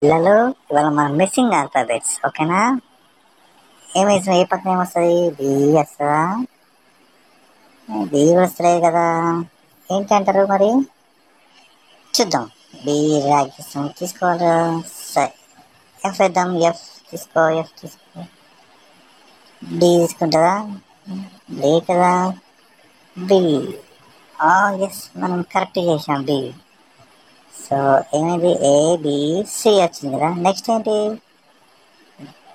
పిల్లలు ఇవాళ మనం మిస్సింగ్ ఆల్ఫాబెట్స్ ఓకేనా. ఏ పక్కన ఏమొస్తుంది? బి వస్తుందా? బి వస్తలేదు కదా, ఏంటి అంటారు మరి? చూద్దాం. బి రాగిస్తాం, తీసుకోవాలి. సరే, ఎఫ్ వేద్దాం. ఎఫ్ తీసుకో, ఎఫ్ తీసుకో. డి తీసుకుంటుందా? లే కదా. బి. ఎస్, మనం కరెక్ట్ చేసాం బి. సో ఏమైంది? ఏ బి సి వచ్చింది కదా. నెక్స్ట్ ఏంటి?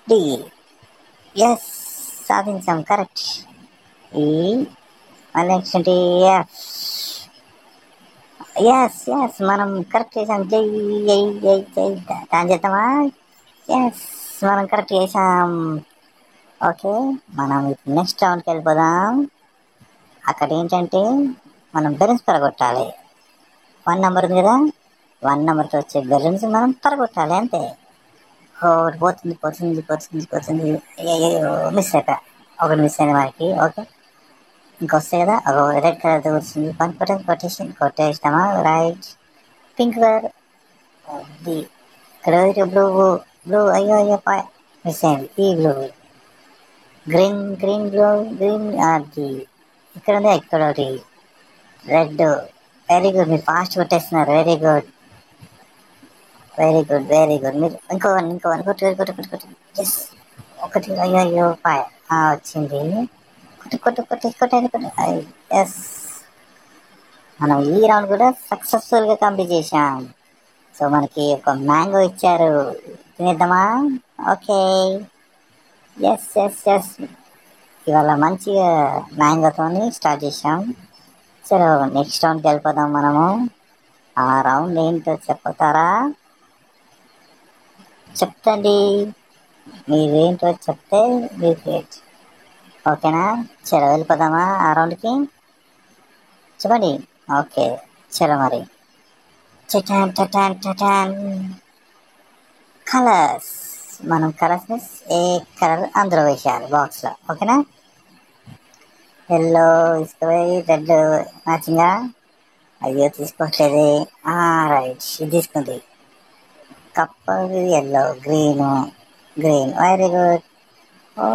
డి. ఎస్, సాధించాం, కరెక్ట్. ఈ నెక్స్ట్ ఏంటి? ఎఫ్. ఎస్ మనం కరెక్ట్ చేసాం. జై జై జై జై దాని చేద్దామా? ఎస్, మనం కరెక్ట్ చేసాం. ఓకే, మనం నెక్స్ట్ రౌండ్కి వెళ్ళిపోదాం. అక్కడ ఏంటంటే మనం బెలూన్స్ పరగొట్టాలి. 1 నెంబర్ ఉంది కదా, 1 నెంబర్తో వచ్చే బెలూన్స్ మనం పరగొట్టాలి అంతే. ఒకటి పోతుంది పోతుంది పోతుంది పోతుంది, అయ్యో మిస్ అయిపోయా. ఒకటి మిస్ అయింది మనకి. ఓకే, ఇంకొస్తాయి కదా. రెడ్ కలర్తో వచ్చింది, కొట్టేసినామా? రైట్. Pink colour the. ఇక్కడ బ్లూ. బ్లూ అయ్యో అయ్యో పాయ, మిస్ అయింది. ఈ blue. Green green blue green అది. ఇక్కడ ఉంది, ఇక్కడ ఒకటి రెడ్. వెరీ గుడ్, మీరు ఫాస్ట్ కొట్టేస్తున్నారు. Very good very good very good. మీరు ఇంకో కొట్టు. ఎస్, ఒకటి అయ్యో అయ్యో పాయ వచ్చింది. కొట్టు. ఎస్, మనం ఈ రౌండ్ కూడా సక్సెస్ఫుల్గా కంప్లీట్ చేసాం. సో మనకి ఒక మ్యాంగో ఇచ్చారు, తినేద్దామా? ఓకే. ఎస్ ఇవాళ మంచిగా మ్యాంగోతోని స్టార్ట్ చేసాం. సరే, నెక్స్ట్ రౌండ్కి వెళ్ళిపోదాం మనము. ఆ రౌండ్ ఏంటో చెప్తారా? చెప్తండి, మీరేంటో చెప్తే మీరు గ్రేట్. ఓకేనా? చలో వెళ్ళిపోదామా ఆ రౌండ్కి? చెప్పండి. ఓకే, చలో మరి. చటాన్ కలర్స్. మనం కలర్స్ని ఏ కలర్ అందులో వేసేయాలి బాక్స్లో. ఓకేనా? ఎల్లో తీసుకుపోయి రెడ్ మ్యాచింగా. అయ్యో తీసుకోవట్లేదు. రైట్, ఇది తీసుకుంది. Cup yellow, green. Very good. ఓ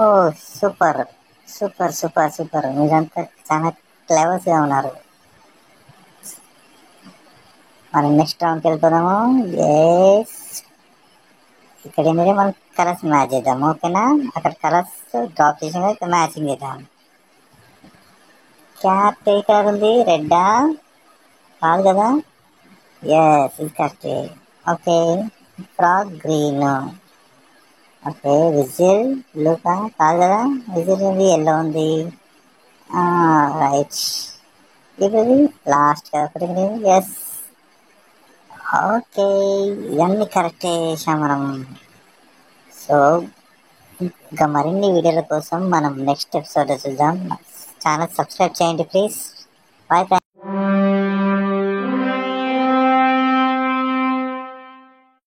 సూపర్ సూపర్ సూపర్ సూపర్, మీరంతా చాలా క్లెవర్స్గా ఉన్నారు. మనం నెక్స్ట్ రౌండ్కి వెళ్ళిపోదాము. ఎస్, ఇక్కడ ఏంటంటే మనం కలర్స్ మ్యాచ్ చేద్దాం. ఓకేనా? అక్కడ కలర్స్ డ్రాప్ చేసిన ఇక్కడ మ్యాచింగ్ చేద్దాం. క్యాట్ ఏ కలర్ ఉంది? రెడ్డా? కాదు కదా. ఎస్, ఇది కరెక్టే. Okay, frock green. Okay, whistle blue కాదు కదా. విజిల్ ఉంది, ఎల్లో ఉంది. రైట్. ఇప్పుడు లాస్ట్ ఒకటి. ఎస్, ఓకే, ఇవన్నీ కరెక్ట్ చేసాం మనం. సో ఇంకా మరిన్ని వీడియోల కోసం మనం నెక్స్ట్ ఎపిసోడ్ చూద్దాం. ఛానల్ సబ్స్క్రైబ్ చేయండి ప్లీజ్. బాయ్.